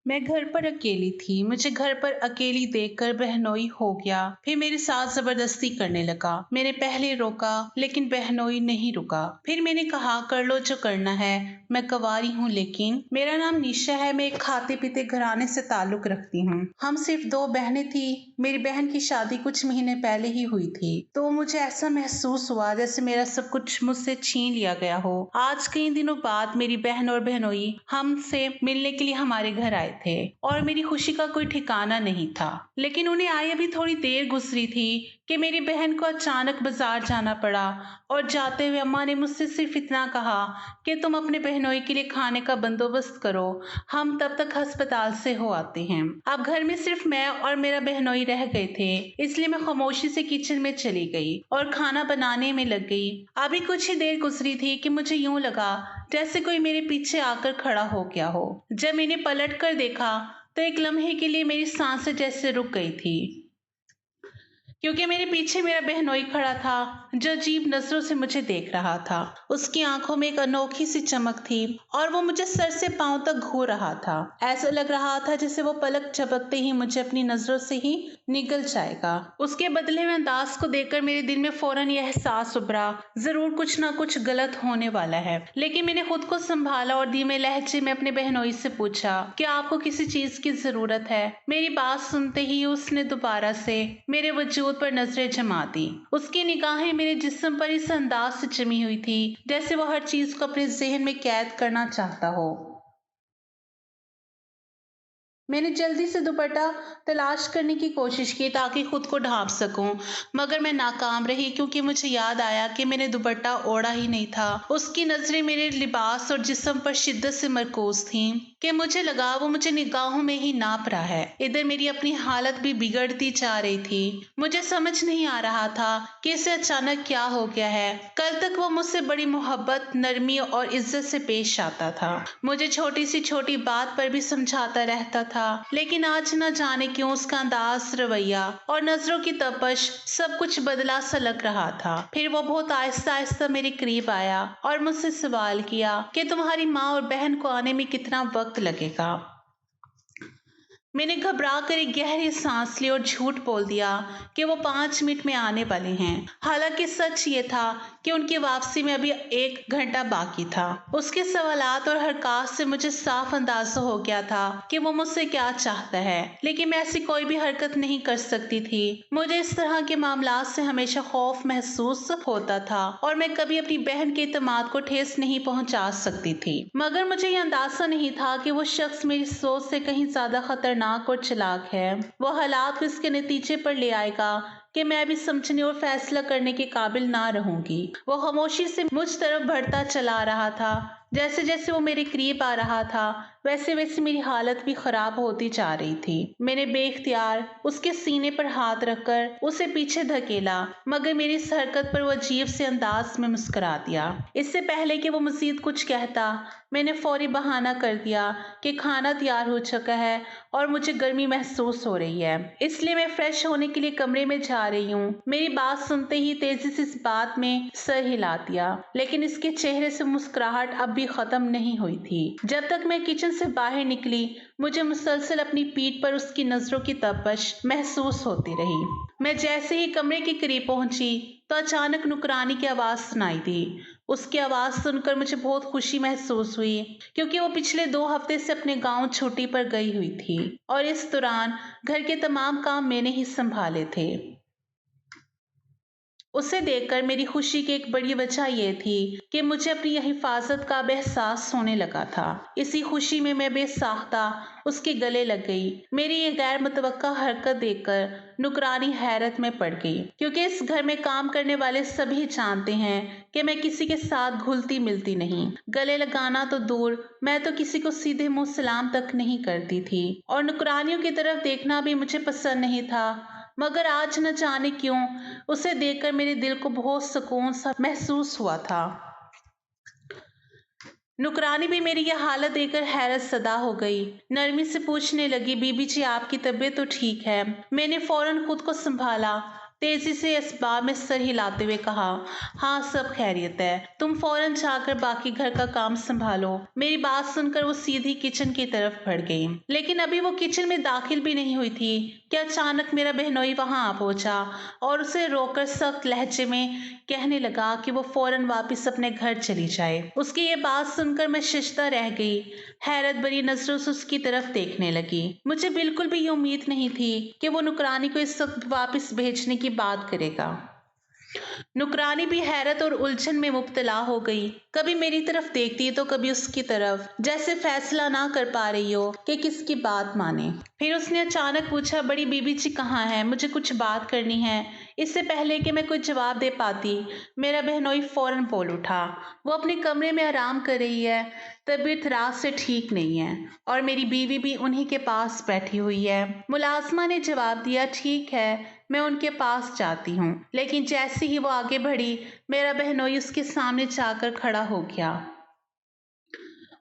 मैं घर पर अकेली थी। मुझे घर पर अकेली देखकर बहनोई हो गया। फिर मेरे साथ जबरदस्ती करने लगा। मैंने पहले रोका, लेकिन बहनोई नहीं रुका। फिर मैंने कहा, कर लो जो करना है, मैं कुंवारी हूँ। लेकिन मेरा नाम निशा है, मैं एक खाते पीते घराने से ताल्लुक रखती हूँ। हम सिर्फ 2 बहनें थी। मेरी बहन की शादी कुछ महीने पहले ही हुई थी, तो मुझे ऐसा महसूस हुआ जैसे मेरा सब कुछ मुझसे छीन लिया गया हो। आज कई दिनों बाद मेरी बहन और बहनोई हमसे मिलने के लिए हमारे घर आए थे, और मेरी खुशी का कोई ठिकाना नहीं था। लेकिन उन्हें आए अभी थोड़ी देर गुजरी थी कि मेरी बहन को अचानक बाजार जाना पड़ा, और जाते हुए अम्मा ने मुझसे सिर्फ इतना कहा कि तुम अपने बहनोई के लिए खाने का बंदोबस्त करो, हम तब तक अस्पताल से हो आते हैं। अब घर में सिर्फ मैं और मेरा बहनोई रह गए थे, इसलिए मैं खामोशी से किचन में चली गई और खाना बनाने में लग गई। अभी कुछ ही देर गुजरी थी कि मुझे यूं लगा जैसे कोई मेरे पीछे आकर खड़ा हो गया हो। जब मैंने पलट कर देखा तो एक लम्हे के लिए मेरी सांसें जैसे रुक गई थी, क्योंकि मेरे पीछे मेरा बहनोई खड़ा था, जो अजीब नजरों से मुझे देख रहा था। उसकी आंखों में एक अनोखी सी चमक थी, और वो मुझे सर से पांव तक घूर रहा था। ऐसा लग रहा था जैसे वो पलक झपकते ही मुझे अपनी नजरों से ही निगल जाएगा। उसके बदले हुए अंदाज को देखकर मेरे दिल में फौरन यह एहसास उभरा, जरूर कुछ ना कुछ गलत होने वाला है। लेकिन मैंने खुद को संभाला और धीमे लहजे में अपने बहनोई से पूछा, क्या आपको किसी चीज की जरूरत है? मेरी बात सुनते ही उसने दोबारा से मेरे वजूद पर नजरें जमा दी। उसकी निगाहें मेरे जिस्म पर इस अंदाज से जमी हुई थी जैसे वो हर चीज को अपने जहन में कैद करना चाहता हो। मैंने जल्दी से दुपट्टा तलाश करने की कोशिश की ताकि खुद को ढांप सकूं, मगर मैं नाकाम रही, क्योंकि मुझे याद आया कि मैंने दुपट्टा ओढ़ा ही नहीं था। उसकी नजरें मेरे लिबास और जिस्म पर शिद्दत से मरकूज थीं कि मुझे लगा वो मुझे निगाहों में ही नाप रहा है। इधर मेरी अपनी हालत भी बिगड़ती जा रही थी। मुझे समझ नहीं आ रहा था कि इसे अचानक क्या हो गया है। कल तक वो मुझसे बड़ी मोहब्बत, नरमी और इज्जत से पेश आता था, मुझे छोटी सी छोटी बात पर भी समझाता रहता था। लेकिन आज न जाने क्यों उसका अंदाज, रवैया और नजरों की तपश, सब कुछ बदला सा लग रहा था। फिर वो बहुत आहिस्ता आहिस्ता मेरे करीब आया और मुझसे सवाल किया कि तुम्हारी माँ और बहन को आने में कितना वक्त लगेगा। मैंने घबरा कर एक गहरी सांस ली और झूठ बोल दिया कि वो 5 मिनट में आने वाले हैं। हालांकि सच ये था कि उनकी वापसी में अभी 1 घंटा बाकी था। उसके सवालात और हरकत से मुझे साफ अंदाजा हो गया था कि वो मुझसे क्या चाहता है, लेकिन मैं ऐसी कोई भी हरकत नहीं कर सकती थी। मुझे इस तरह के मामलात से हमेशा खौफ महसूस होता था, और मैं कभी अपनी बहन के एतमाद को ठेस नहीं पहुंचा सकती थी। मगर मुझे ये अंदाजा नहीं था कि वो शख्स मेरी सोच से कहीं ज्यादा खतरनाक और चालाक है। वो हालात को इसके नतीजे पर ले आएगा कि मैं भी समझने और फैसला करने के काबिल ना रहूंगी। वो खामोशी से मुझ तरफ बढ़ता चला रहा था। जैसे जैसे वो मेरे करीब आ रहा था, वैसे वैसे मेरी हालत भी खराब होती जा रही थी। मैंने बेख्तियार उसके सीने पर हाथ रखकर उसे पीछे धकेला, मगर मेरी इस हरकत पर वो अजीब से अंदाज में मुस्कुरा दिया। इससे पहले कि वो मजीद कुछ कहता, मैंने फौरी बहाना कर दिया कि खाना तैयार हो चुका है और मुझे गर्मी महसूस हो रही है, इसलिए मैं फ्रेश होने के लिए कमरे में जा रही हूँ। मेरी बात सुनते ही तेजी से इस बात में सर हिला दिया, लेकिन इसके चेहरे से मुस्कुराहट अब भी खत्म नहीं हुई थी। जब तक मैं किचन से बाहर निकली, मुझे मुसलसल अपनी पीठ पर उसकी नजरों की तपश महसूस होती रही। मैं जैसे ही कमरे के करीब पहुंची तो अचानक नुकरानी की आवाज सुनाई दी। उसकी आवाज सुनकर मुझे बहुत खुशी महसूस हुई, क्योंकि वो पिछले 2 हफ्ते से अपने गांव छुट्टी पर गई हुई थी, और इस दौरान घर के तमाम काम मैंने ही संभाले थे। उसे देखकर मेरी खुशी की एक बड़ी वजह यह थी कि मुझे अपनी हिफाजत का अब एहसास होने लगा था। इसी खुशी में मैं बेसाख्ता उसके गले लग गई। मेरी ये गैर मुतवक्का हरकत देखकर नुकरानी हैरत में पड़ गई, क्योंकि इस घर में काम करने वाले सभी जानते हैं कि मैं किसी के साथ घुलती मिलती नहीं। गले लगाना तो दूर, मैं तो किसी को सीधे मुंह सलाम तक नहीं करती थी, और नुकरानियों की तरफ देखना भी मुझे पसंद नहीं था। मगर आज न जाने क्यों उसे देखकर मेरे दिल को बहुत सुकून सा महसूस हुआ था। नुकरानी भी मेरी यह हालत देखकर हैरत सदा हो गई। नरमी से पूछने लगी, बीबी जी आपकी तबीयत तो ठीक है? मैंने फौरन खुद को संभाला तेजी से इसबाब में सर हिलाते हुए कहा, हाँ सब खैरियत है, तुम फौरन जाकर बाकी घर का काम संभालो। मेरी बात सुनकर वो सीधी किचन की तरफ बढ़ गई, लेकिन अभी वो किचन में दाखिल भी नहीं हुई थी कि अचानक मेरा बहनोई वहां आ पहुंचा और उसे रोककर सख्त लहजे में कहने लगा कि वो फौरन वापस अपने घर चली जाए। उसकी ये बात सुनकर मैं शिश्ता रह गई, हैरत भरी नजरों से उसकी तरफ देखने लगी। मुझे बिल्कुल भी ये उम्मीद नहीं थी कि वो नुकरानी को इस वक्त वापस भेजने की बात करेगा। नुकरानी भी हैरत और उलझन में मुब्तला हो गई, कभी मेरी तरफ देखती तो कभी उसकी तरफ, जैसे फैसला ना कर पा रही हो कि किसकी बात माने। फिर उसने अचानक पूछा, बड़ी बीबी जी कहाँ है, मुझे कुछ बात करनी है। इससे पहले कि मैं कोई जवाब दे पाती, मेरा बहनोई फौरन बोल उठा, वो अपने कमरे में आराम कर रही है, तबीयत रात से ठीक नहीं है और मेरी बीवी भी उन्हीं के पास बैठी हुई है। मुलाजमा ने जवाब दिया, ठीक है, मैं उनके पास जाती हूँ। लेकिन जैसे ही वो आगे बढ़ी, मेरा बहनोई उसके सामने जाकर खड़ा हो गया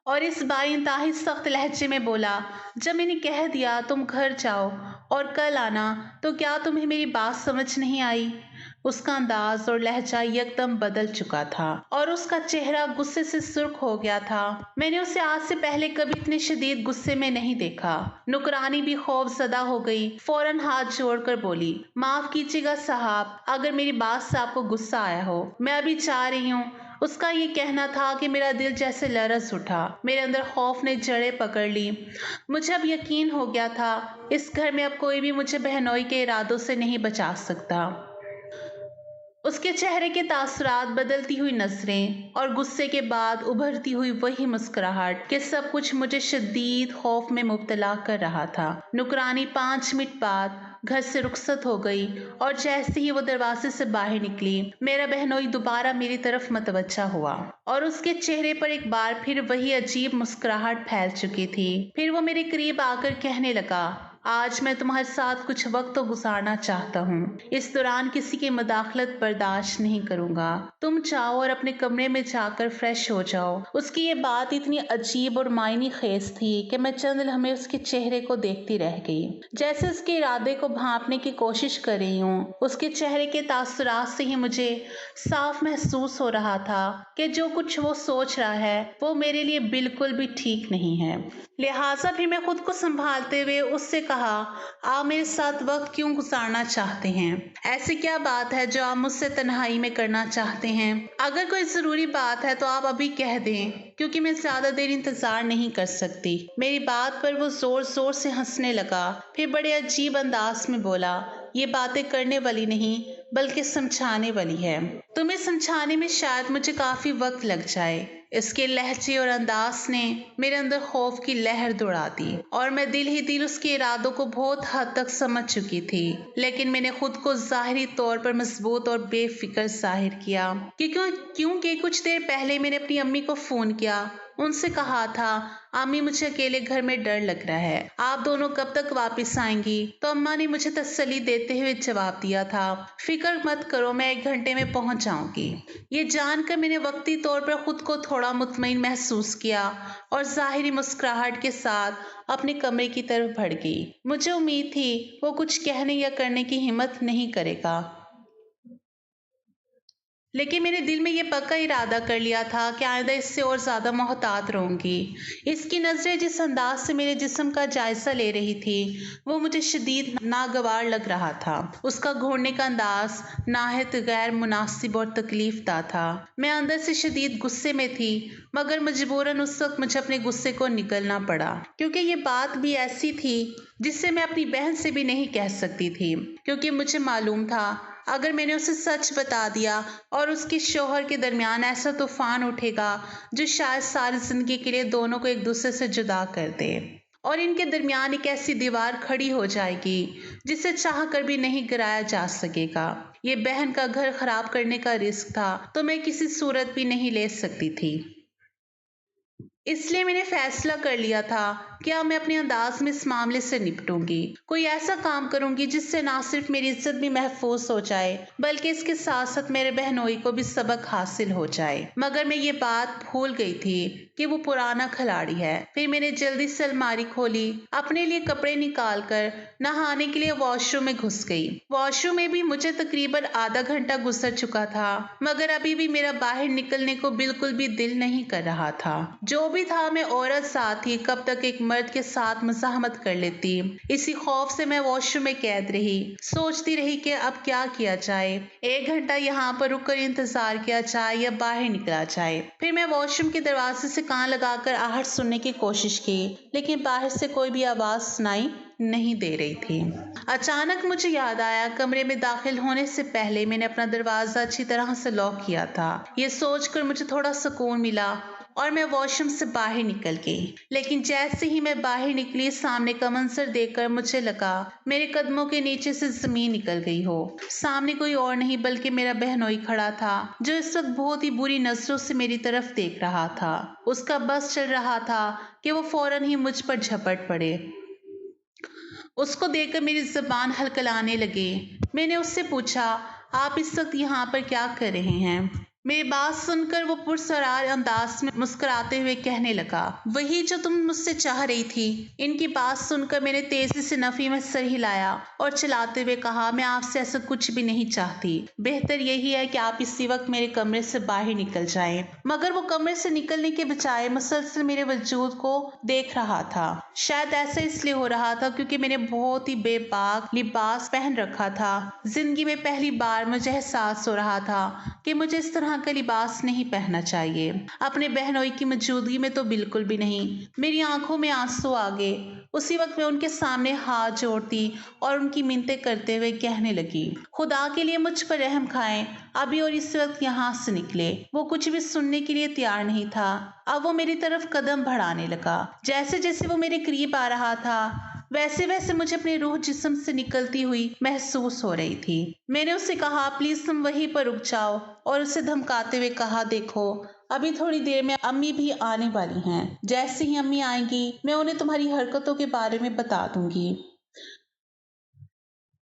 और इस बार इंतहाई सख्त लहजे में बोला, जब मैंने कह दिया तुम घर जाओ और कल आना, तो क्या तुम्हें मेरी बात समझ नहीं आई? उसका अंदाज और लहजा यकदम बदल चुका था और उसका चेहरा गुस्से से सुर्ख हो गया था। मैंने उसे आज से पहले कभी इतने शदीद गुस्से में नहीं देखा। नुकरानी भी खौफजदा हो गई, फौरन हाथ जोड़कर बोली, माफ कीजिएगा साहब, अगर मेरी बात से आपको गुस्सा आया हो, मैं अभी जा रही हूँ। उसका ये कहना था कि मेरा दिल जैसे लरज उठा, मेरे अंदर खौफ ने जड़ें पकड़ ली। मुझे अब यकीन हो गया था, इस घर में अब कोई भी मुझे बहनोई के इरादों से नहीं बचा सकता। उसके चेहरे के तासुरात, बदलती हुई नजरें और गुस्से के बाद उभरती हुई वही मुस्कुराहट कि सब कुछ मुझे शदीद खौफ में मुब्तला कर रहा था। नुकरानी 5 मिनट बाद घर से रुखसत हो गई और जैसे ही वो दरवाजे से बाहर निकली, मेरा बहनोई दोबारा मेरी तरफ मतवज्जा हुआ और उसके चेहरे पर एक बार फिर वही अजीब मुस्कुराहट फैल चुकी थी। फिर वो मेरे करीब आकर कहने लगा, आज मैं तुम्हारे साथ कुछ वक्त तो गुजारना चाहता हूँ, इस दौरान किसी की मदाखलत बर्दाश्त नहीं करूंगा। तुम जाओ और अपने कमरे में जाकर फ्रेश हो जाओ। उसकी ये बात इतनी अजीब और मायनी खेज थी कि मैं चंद लम्हे उसके चेहरे को देखती रह गई, जैसे उसके इरादे को भांपने की कोशिश कर रही हूँ। उसके चेहरे के तासुरात से ही मुझे साफ महसूस हो रहा था कि जो कुछ वो सोच रहा है वो मेरे लिए बिल्कुल भी ठीक नहीं है। लिहाजा फिर मैं खुद को संभालते हुए उससे कहा, आप मेरे साथ वक्त क्यों गुजारना चाहते हैं? ऐसी क्या बात है जो आप मुझसे तन्हाई में करना चाहते हैं? अगर कोई जरूरी बात है तो आप अभी कह दें, क्योंकि मैं ज्यादा देर इंतजार नहीं कर सकती। मेरी बात पर वो जोर जोर से हंसने लगा, फिर बड़े अजीब अंदाज में बोला, ये बातें करने वाली नहीं बल्कि समझाने वाली है। तुम्हें समझाने में शायद मुझे काफी वक्त लग जाए। इसके लहजे और अंदाज ने मेरे अंदर खौफ की लहर दौड़ा दी और मैं दिल ही दिल उसके इरादों को बहुत हद तक समझ चुकी थी। लेकिन मैंने खुद को ज़ाहिरी तौर पर मजबूत और बेफिक्र जाहिर किया क्योंकि कुछ देर पहले मैंने अपनी अम्मी को फोन किया, उनसे कहा था, अम्मी मुझे अकेले घर में डर लग रहा है, आप दोनों कब तक वापस आएंगी? तो अम्मा ने मुझे तसल्ली देते हुए जवाब दिया था, फिक्र मत करो, मैं 1 घंटे में पहुंच जाऊंगी। ये जानकर मैंने वक्ती तौर पर खुद को थोड़ा मुतमईन महसूस किया और जाहिरी मुस्कुराहट के साथ अपने कमरे की तरफ बढ़ गई। मुझे उम्मीद थी वो कुछ कहने या करने की हिम्मत नहीं करेगा, लेकिन मेरे दिल में ये पक्का इरादा कर लिया था कि आइंदा इससे और ज़्यादा मोहतात रहूंगी। इसकी नज़रें जिस अंदाज से मेरे जिस्म का जायज़ा ले रही थी वो मुझे शदीद नागवार लग रहा था। उसका घूरने का अंदाज नाहित गैर मुनासिब और तकलीफदा था। मैं अंदर से शदीद गुस्से में थी, मगर मजबूरन उस वक्त मुझे अपने गुस्से को निगलना पड़ा, क्योंकि ये बात भी ऐसी थी जिससे मैं अपनी बहन से भी नहीं कह सकती थी, क्योंकि मुझे मालूम था अगर मैंने उसे सच बता दिया और उसके शौहर के दरमियान ऐसा तूफान उठेगा जो शायद सारी जिंदगी के लिए दोनों को एक दूसरे से जुदा कर दे और इनके दरमियान एक ऐसी दीवार खड़ी हो जाएगी जिसे चाह कर भी नहीं गिराया जा सकेगा। ये बहन का घर खराब करने का रिस्क था तो मैं किसी सूरत भी नहीं ले सकती थी। اس لیے میں نے فیصلہ کر لیا تھا کہ اب میں اپنے انداز میں اس معاملے سے نپٹوں گی۔ کوئی ایسا کام کروں گی جس سے نہ صرف میری عزت بھی محفوظ ہو جائے بلکہ اس کے ساتھ ساتھ میرے بہنوئی کو بھی سبق حاصل ہو جائے۔ مگر میں یہ بات بھول گئی تھی کہ وہ پرانا کھلاڑی ہے۔ پھر میں نے جلدی سے الماری کھولی، اپنے لیے کپڑے نکال کر نہانے کے لیے واش روم میں گھس گئی۔ واش روم میں بھی مجھے تقریباً آدھا گھنٹہ گزر چکا تھا مگر ابھی بھی میرا باہر نکلنے کو بالکل بھی دل نہیں کر رہا تھا۔ جو بھی تھا میں عورت ساتھ ہی کب تک ایک مرد کے ساتھ مزاحمت کر لیتی۔ اسی خوف سے میں واش روم میں قید رہی، سوچتی رہی کہ اب کیا کیا جائے۔ 1 گھنٹہ یہاں پر رک کر انتظار کیا جائے یا باہر نکلا جائے۔ پھر میں واش روم کے دروازے سے کان لگا کر آہٹ سننے کی کوشش کی لیکن باہر سے کوئی بھی آواز سنائی نہیں دے رہی تھی۔ اچانک مجھے یاد آیا کمرے میں داخل ہونے سے پہلے میں نے اپنا دروازہ اچھی طرح سے لاک کیا تھا۔ یہ سوچ کر مجھے تھوڑا سکون ملا اور میں واش روم سے باہر نکل گئی۔ لیکن جیسے ہی میں باہر نکلی سامنے کا منظر دیکھ کر مجھے لگا میرے قدموں کے نیچے سے زمین نکل گئی ہو۔ سامنے کوئی اور نہیں بلکہ میرا بہنوئی کھڑا تھا جو اس وقت بہت ہی بری نظروں سے میری طرف دیکھ رہا تھا۔ اس کا بس چل رہا تھا کہ وہ فوراً ہی مجھ پر جھپٹ پڑے۔ اس کو دیکھ کر میری زبان ہلکلانے لگی۔ میں نے اس سے پوچھا، آپ اس وقت یہاں پر کیا کر رہے ہیں؟ میری بات سن کر وہ پرسرار انداز میں مسکراتے ہوئے کہنے لگا، وہی جو تم مجھ سے چاہ رہی تھی۔ ان کی بات سن کر میں نے تیزی سے نفی میں سر ہلایا اور چلاتے ہوئے کہا، میں آپ سے ایسا کچھ بھی نہیں چاہتی۔ بہتر یہی ہے کہ آپ اسی وقت میرے کمرے سے باہر نکل جائیں۔ مگر وہ کمرے سے نکلنے کے بجائے مسلسل میرے وجود کو دیکھ رہا تھا۔ شاید ایسا اس لیے ہو رہا تھا کیونکہ میں نے بہت ہی بے باک لباس پہن رکھا تھا۔ زندگی میں پہلی بار مجھے احساس ہو رہا تھا کہ مجھے اس طرح کا لباس نہیں پہننا چاہیے۔ اپنے بہنوئی کی موجودگی میں تو بالکل بھی نہیں۔ میری آنکھوں میں آنسو آ گئے۔ اسی وقت میں ان کے سامنے ہاتھ جوڑتی اور ان کی منتیں کرتے ہوئے کہنے لگی، خدا کے لیے مجھ پر رحم کھائیں، ابھی اور اس وقت یہاں سے نکلے۔ وہ کچھ بھی سننے کے لیے تیار نہیں تھا۔ اب وہ میری طرف قدم بڑھانے لگا۔ جیسے جیسے وہ میرے قریب آ رہا تھا ویسے ویسے مجھے اپنی روح جسم سے نکلتی ہوئی محسوس ہو رہی تھی۔ میں نے اسے کہا، پلیز تم وہیں پر رک جاؤ، اور اسے دھمکاتے ہوئے کہا، دیکھو ابھی تھوڑی دیر میں امی بھی آنے والی ہیں۔ جیسے ہی امی آئیں گی میں انہیں تمہاری حرکتوں کے بارے میں بتا دوں گی۔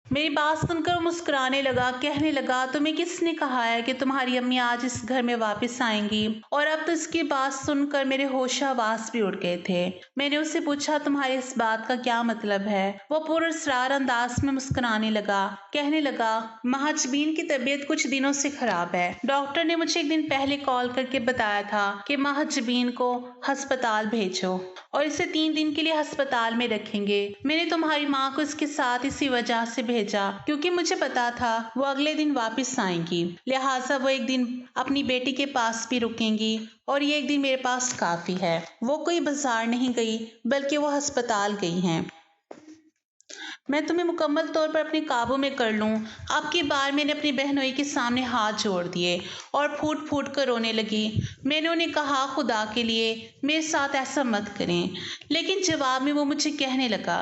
میری بات سن کر وہ مسکرانے لگا، کہنے لگا، تمہیں کس نے کہا ہے کہ تمہاری امی آج اس گھر میں واپس آئیں گی؟ اور اب تو اس کی بات سن کر میرے ہوش حواس بھی اڑ گئے تھے۔ میں نے اس سے پوچھا، تمہارے اس بات کا کیا مطلب ہے؟ وہ پراسرار انداز میں مسکرانے لگا، کہنے لگا، مہاجبین کی طبیعت کچھ دنوں سے خراب ہے۔ ڈاکٹر نے مجھے ایک دن پہلے کال کر کے بتایا تھا کہ مہاجبین کو ہسپتال بھیجو اور اسے 3 دن کے لیے ہسپتال میں رکھیں گے۔ میں نے تمہاری ماں کو اس کے ساتھ اسی وجہ سے بھیجا کیونکہ مجھے پتا تھا وہ اگلے دن واپس آئیں گی، لہٰذا وہ ایک دن اپنی بیٹی کے پاس بھی رکیں گی اور یہ ایک دن میرے پاس کافی ہے۔ وہ کوئی بازار نہیں گئی بلکہ وہ ہسپتال گئی ہیں۔ میں تمہیں مکمل طور پر اپنے قابو میں کر لوں۔ اب کی بار میں نے اپنی بہنوئی کے سامنے ہاتھ جوڑ دیے اور پھوٹ پھوٹ کر رونے لگی۔ میں نے انہیں کہا، خدا کے لیے میرے ساتھ ایسا مت کریں۔ لیکن جواب میں وہ مجھے کہنے لگا،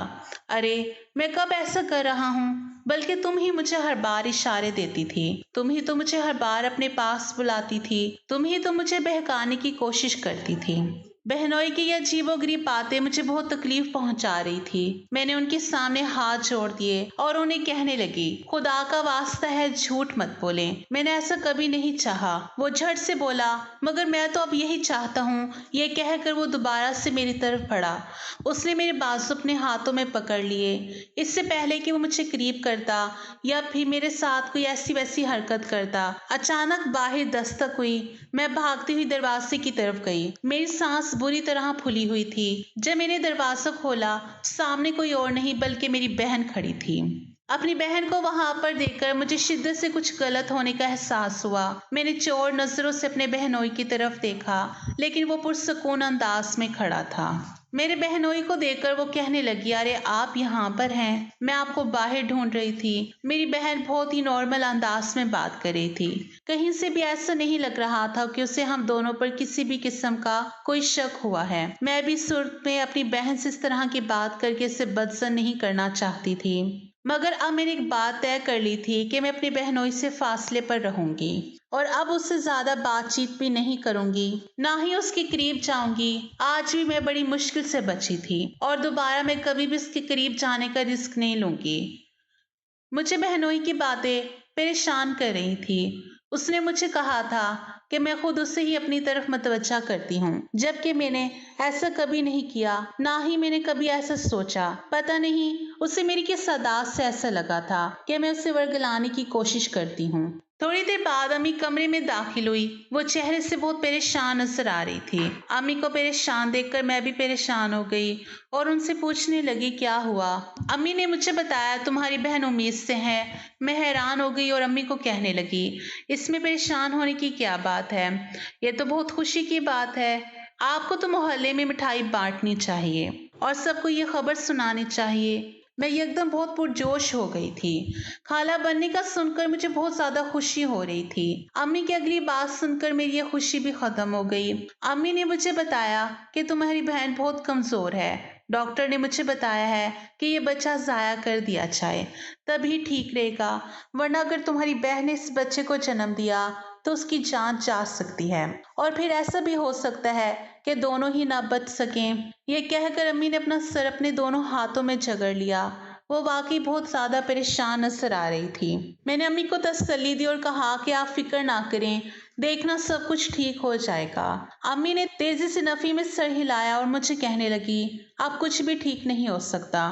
ارے میں کب ایسا کر رہا ہوں؟ بلکہ تم ہی مجھے ہر بار اشارے دیتی تھی، تم ہی تو مجھے ہر بار اپنے پاس بلاتی تھی، تم ہی تو مجھے بہکانے کی کوشش کرتی تھی۔ بہنوئی کی یہ عجیب و غریب باتیں مجھے بہت تکلیف پہنچا رہی تھی۔ میں نے ان کے سامنے ہاتھ جوڑ دیے اور انہیں کہنے لگی، خدا کا واسطہ ہے جھوٹ مت بولیں، میں نے ایسا کبھی نہیں چاہا۔ وہ جھٹ سے بولا، مگر میں تو اب یہی چاہتا ہوں۔ یہ کہہ کر وہ دوبارہ سے میری طرف بڑھا۔ اس نے میرے بازو اپنے ہاتھوں میں پکڑ لیے۔ اس سے پہلے کہ وہ مجھے قریب کرتا یا پھر میرے ساتھ کوئی ایسی ویسی حرکت کرتا، اچانک باہر دستک ہوئی۔ میں بھاگتی ہوئی دروازے کی طرف گئی۔ میری سانس بری طرح پھولی ہوئی تھی۔ جب میں نے دروازہ کھولا سامنے کوئی اور نہیں بلکہ میری بہن کھڑی تھی۔ اپنی بہن کو وہاں پر دیکھ کر مجھے شدت سے کچھ غلط ہونے کا احساس ہوا۔ میں نے چور نظروں سے اپنے بہنوئی کی طرف دیکھا لیکن وہ پرسکون انداز میں کھڑا تھا۔ میرے بہنوئی کو دیکھ کر وہ کہنے لگی، ارے آپ یہاں پر ہیں، میں آپ کو باہر ڈھونڈ رہی تھی۔ میری بہن بہت ہی نارمل انداز میں بات کر رہی تھی۔ کہیں سے بھی ایسا نہیں لگ رہا تھا کہ اسے ہم دونوں پر کسی بھی قسم کا کوئی شک ہوا ہے۔ میں بھی صورت میں اپنی بہن سے اس طرح کی بات کر کے اسے بدظن نہیں کرنا چاہتی تھی۔ मगर अब मैंने एक बात तय कर ली थी कि मैं अपनी बहनोई से फासले पर रहूंगी और अब उससे ज्यादा बातचीत भी नहीं करूंगी, ना ही उसके करीब जाऊंगी। आज भी मैं बड़ी मुश्किल से बची थी और दोबारा मैं कभी भी उसके करीब जाने का रिस्क नहीं लूंगी। मुझे बहनोई की बातें परेशान कर रही थी। उसने मुझे कहा था कि मैं खुद उसे ही अपनी तरफ मतवज्जा करती हूँ, जबकि मैंने ऐसा कभी नहीं किया, ना ही मैंने कभी ऐसा सोचा। पता नहीं उसे मेरी किस अदा से ऐसा लगा था कि मैं उसे वर्गलाने की कोशिश करती हूँ। थोड़ी देर बाद अम्मी कमरे में दाखिल हुई। वो चेहरे से बहुत परेशान नजर आ रही थी। अम्मी को परेशान देखकर मैं भी परेशान हो गई और उनसे पूछने लगी क्या हुआ। अम्मी ने मुझे बताया तुम्हारी बहन उम्मीद से है। मैं हैरान हो गई और अम्मी को कहने लगी इसमें परेशान होने की क्या बात है, ये तो बहुत खुशी की बात है। आपको तो मोहल्ले में मिठाई बांटनी चाहिए और सबको ये खबर सुनानी चाहिए। मैं एकदम बहुत पुरजोश हो गई थी। खाला बनने का सुनकर मुझे बहुत ज्यादा खुशी हो रही थी। अम्मी की अगली बात सुनकर मेरी ये खुशी भी खत्म हो गई। अम्मी ने मुझे बताया कि तुम्हारी बहन बहुत कमजोर है। डॉक्टर ने मुझे बताया है कि ये बच्चा जाया कर दिया जाए तभी ठीक रहेगा, वरना अगर तुम्हारी बहन ने इस बच्चे को जन्म दिया तो उसकी जान जा सकती है और फिर ऐसा भी हो सकता है कि दोनों ही ना बच सकें। ये कहकर अम्मी ने अपना सर अपने दोनों हाथों में जकड़ लिया। वो वाकई बहुत ज्यादा परेशान नजर आ रही थी। मैंने अम्मी को तसल्ली दी और कहा कि आप फिक्र ना करें, देखना सब कुछ ठीक हो जाएगा। अम्मी ने तेजी से नफी में सर हिलाया और मुझे कहने लगी अब कुछ भी ठीक नहीं हो सकता।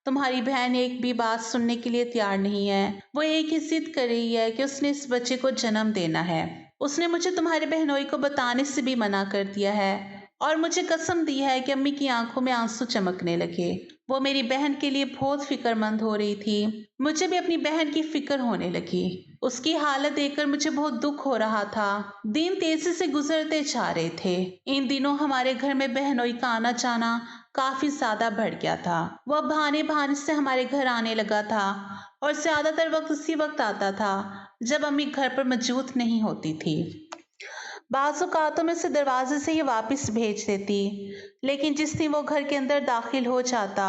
तुम्हारी बहन एक भी बात सुनने के लिए तैयार नहीं है। वो एक ही जिद कर रही है कि उसने इस बच्चे को जन्म देना है। उसने मुझे तुम्हारे बहनोई को बताने से भी मना कर दिया है और मुझे कसम दी है कि अम्मी की आंखों में आंसू चमकने लगे। वो मेरी बहन के लिए बहुत फिक्रमंद हो रही थी। मुझे भी अपनी बहन की फिक्र होने लगी। उसकी हालत देखकर मुझे बहुत दुख हो रहा था। दिन तेजी से गुजरते जा रहे थे। इन दिनों हमारे घर में बहनोई का आना जाना काफी ज्यादा बढ़ गया था। वह बहाने बहाने से हमारे घर आने लगा था और ज्यादातर वक्त उसी वक्त आता था जब अम्मी घर पर मौजूद नहीं होती थी। बाज़ औक़ात मैं उसे दरवाजे से ही वापस भेज देती, लेकिन जिस दिन वो घर के अंदर दाखिल हो जाता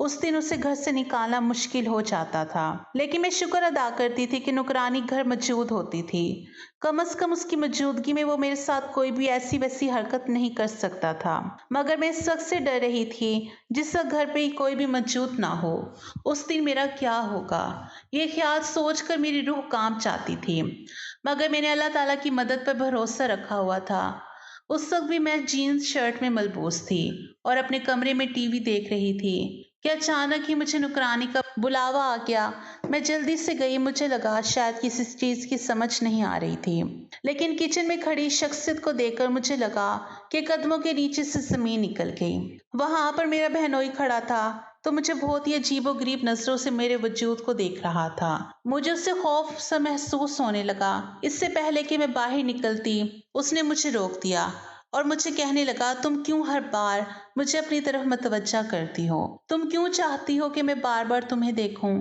उस दिन उसे घर से निकालना मुश्किल हो जाता था। लेकिन मैं शुक्र अदा करती थी कि नुकरानी घर मौजूद होती थी। कम से कम उसकी मौजूदगी में वो मेरे साथ कोई भी ऐसी वैसी हरकत नहीं कर सकता था। मगर मैं इस वक्त से डर रही थी जिस वक्त घर पे ही कोई भी मौजूद ना हो। उस दिन मेरा क्या होगा, ये ख्याल सोचकर मेरी रूह कांप जाती थी। मगर मैंने अल्लाह ताला की मदद पर भरोसा रखा हुआ था। उस वक्त भी मैं जीन्स शर्ट में मलबूस थी और अपने कमरे में टीवी देख रही थी कि अचानक ही मुझे नुकरानी का बुलावा आ गया। मैं जल्दी से गई। मुझे लगा शायद किसी चीज की समझ नहीं आ रही थी, लेकिन किचन में खड़ी शख्सियत को देखकर मुझे लगा कि कदमों के नीचे से जमीन निकल गई। वहां पर मेरा बहनोई खड़ा था तो मुझे बहुत ही अजीबो गरीब नजरों से मेरे वजूद को देख रहा था। मुझे उससे खौफ सा महसूस होने लगा। इससे पहले कि मैं बाहर निकलती उसने मुझे रोक दिया और मुझे कहने लगा तुम क्यों हर बार मुझे अपनी तरफ मतवज्जा करती हो, तुम क्यों चाहती हो कि मैं बार बार तुम्हें देखूं।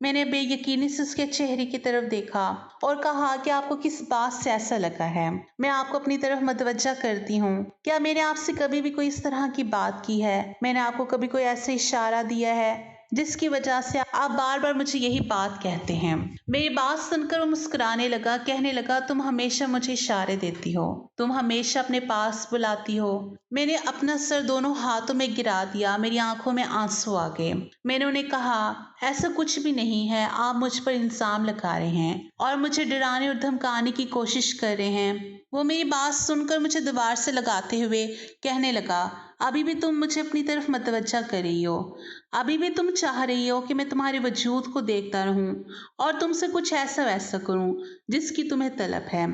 मैंने बेयकीनी से उसके चेहरे की तरफ देखा और कहा कि आपको किस बात से ऐसा लगा है मैं आपको अपनी तरफ मतवज्जा करती हूँ। क्या मैंने आपसे कभी भी कोई इस तरह की बात की है? मैंने आपको कभी कोई ऐसा इशारा दिया है जिसकी वजह से आप बार बार मुझे यही बात कहते हैं? मेरी बात सुनकर वो मुस्कुराने लगा, कहने लगा तुम हमेशा मुझे इशारे देती हो, तुम हमेशा अपने पास बुलाती हो। मैंने अपना सर दोनों हाथों में गिरा दिया। मेरी आंखों में आंसू आ गए। मैंने उन्हें कहा ऐसा कुछ भी नहीं है, आप मुझ पर इल्जाम लगा रहे हैं और मुझे डराने और धमकाने की कोशिश कर रहे हैं। वो मेरी बात सुनकर मुझे दीवार से लगाते हुए कहने लगा अभी भी तुम मुझे अपनी तरफ मतवज्जा कर रही हो, अभी भी तुम चाह रही हो कि मैं तुम्हारे वजूद को देखता रहूं और तुमसे कुछ ऐसा वैसा करूं जिसकी तुम्हें तलब है।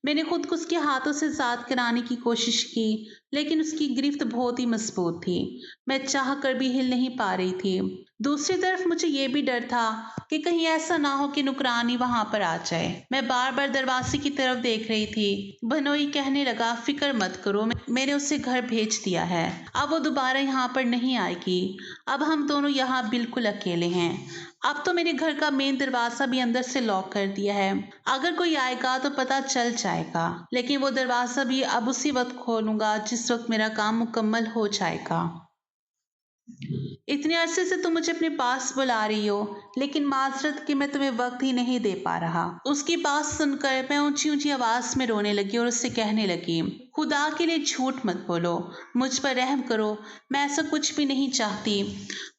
मैंने खुद को उसके हाथों से आजाद कराने की कोशिश की, लेकिन उसकी गिरफ्त बहुत ही मजबूत थी। मैं चाह कर भी हिल नहीं पा रही थी। दूसरी तरफ मुझे ये भी डर था कि कहीं ऐसा ना हो कि नुकरानी वहां पर आ जाए। मैं बार बार दरवाजे की तरफ देख रही थी। बनोई कहने लगा फिक्र मत करो, मैंने उसे घर भेज दिया है, अब वो दोबारा यहाँ पर नहीं आएगी। अब हम दोनों यहाँ बिल्कुल अकेले हैं। अब तो मेरे घर का मेन दरवाजा भी अंदर से लॉक कर दिया है। अगर कोई आएगा तो पता चल जाएगा, लेकिन वो दरवाजा भी अब उसी वक्त खोलूंगा जिस वक्त मेरा काम मुकम्मल हो जाएगा। इतने अरसे से तुम मुझे अपने पास बुला रही हो, लेकिन माजरत कि मैं तुम्हें वक्त ही नहीं दे पा रहा। उसकी बात सुनकर मैं ऊंची ऊंची आवाज में रोने लगी और उससे कहने लगी, खुदा के लिए झूठ मत बोलो, मुझ पर रहम करो, मैं ऐसा कुछ भी नहीं चाहती।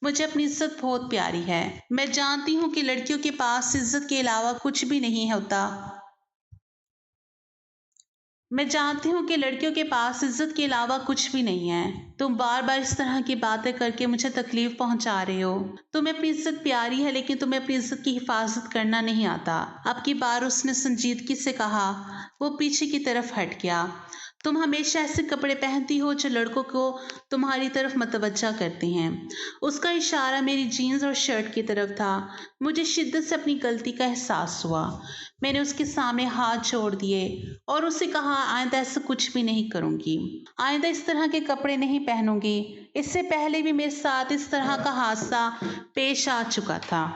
मुझे अपनी इज्जत बहुत प्यारी है। मैं जानती हूँ कि लड़कियों के पास इज्जत के अलावा कुछ भी नहीं होता। मैं जानती हूँ कि लड़कियों के पास इज्जत के अलावा कुछ भी नहीं है। तुम बार बार इस तरह की बातें करके मुझे तकलीफ पहुंचा रहे हो। तुम्हें अपनी इज्जत प्यारी है, लेकिन तुम्हें अपनी इज्जत की हिफाजत करना नहीं आता। अब की बार उसने संजीदगी से कहा। वो पीछे की तरफ हट गया। तुम हमेशा ऐसे कपड़े पहनती हो जो लड़कों को तुम्हारी तरफ मतवज्जा करते हैं। उसका इशारा मेरी जीन्स और शर्ट की तरफ था। मुझे शिद्दत से अपनी गलती का एहसास हुआ। मैंने उसके सामने हाथ जोड़ दिए और उससे कहा, आइंदा ऐसा कुछ भी नहीं करूंगी। आइंदा इस तरह के कपड़े नहीं पहनूंगी। इससे पहले भी मेरे साथ इस तरह का हादसा पेश आ चुका था।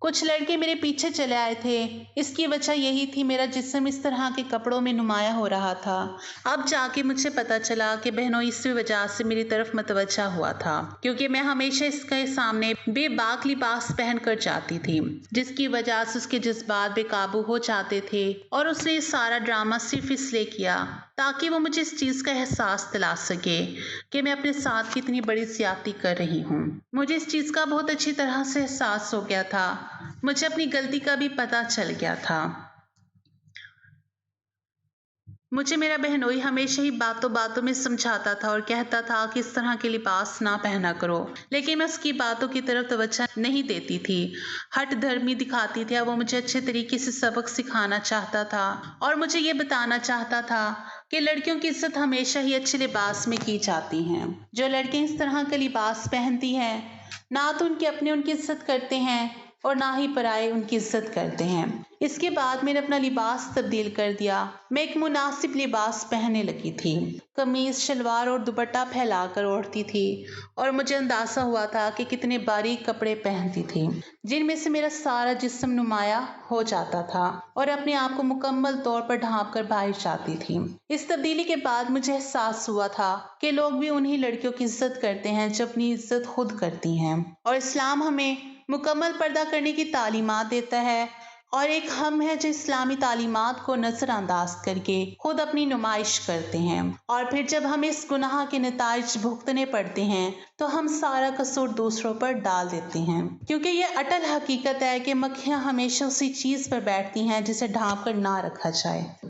कुछ लड़के मेरे पीछे चले आए थे। इसकी वजह यही थी, मेरा जिस्म इस तरह के कपड़ों में नुमाया हो रहा था। अब जाके मुझे पता चला कि बहनों इसी वजह से मेरी तरफ मतवज्जा हुआ था, क्योंकि मैं हमेशा इसके सामने बेबाक लिबास पहन कर जाती थी, जिसकी वजह से उसके जज्बात बेकाबू हो जाते थे। और उसने ये सारा ड्रामा सिर्फ इसलिए किया ताकि वो मुझे इस चीज़ का एहसास दिला सके कि मैं अपने साथ कितनी बड़ी ज्यादती कर रही हूँ। मुझे इस चीज़ का बहुत अच्छी तरह से एहसास हो गया था। मुझे अपनी गलती का भी पता चल गया था। मुझे मेरा बहनोई हमेशा ही बातों बातों में समझाता था और कहता था कि इस तरह के लिबास ना पहना करो, लेकिन मैं उसकी बातों की तरफ तवज्जो नहीं देती थी। हट धर्मी दिखाती थी। वो मुझे अच्छे तरीके से सबक सिखाना चाहता था और मुझे ये बताना चाहता था कि लड़कियों की इज्जत हमेशा ही अच्छे लिबास में की जाती है। जो लड़कियां इस तरह का लिबास पहनती हैं, ना तो उनके अपने उनकी इज्जत करते हैं और ना ही पराए उनकी इज्जत करते हैं। इसके बाद मैंने अपना लिबास तब्दील कर दिया। मैं एक मुनासिब लिबास पहनने लगी थी। कमीज, शलवार और दुपट्टा फैलाकर ओढ़ती थी और मुझे अंदाजा हुआ था कि कितने बारीक कपड़े पहनती थी, जिनमें से मेरा सारा जिस्म नुमाया हो जाता था और अपने आप को मुकम्मल तौर पर ढांप कर बाहर जाती थी। इस तब्दीली के बाद मुझे एहसास हुआ था कि लोग भी उन्हीं लड़कियों की इज्जत करते हैं जो अपनी इज्जत खुद करती हैं, और इस्लाम हमें मुकम्मल पर्दा करने की तालीमात देता है, और एक हम है जो इस्लामी तालीमात को नजरअंदाज करके खुद अपनी नुमाइश करते हैं, और फिर जब हमें इस गुनाह के नताइज भुगतने पड़ते हैं तो हम सारा कसूर दूसरों पर डाल देते हैं, क्योंकि ये अटल हकीकत है कि मक्खियां हमेशा उसी चीज पर बैठती हैं जिसे ढांप कर ना रखा जाए।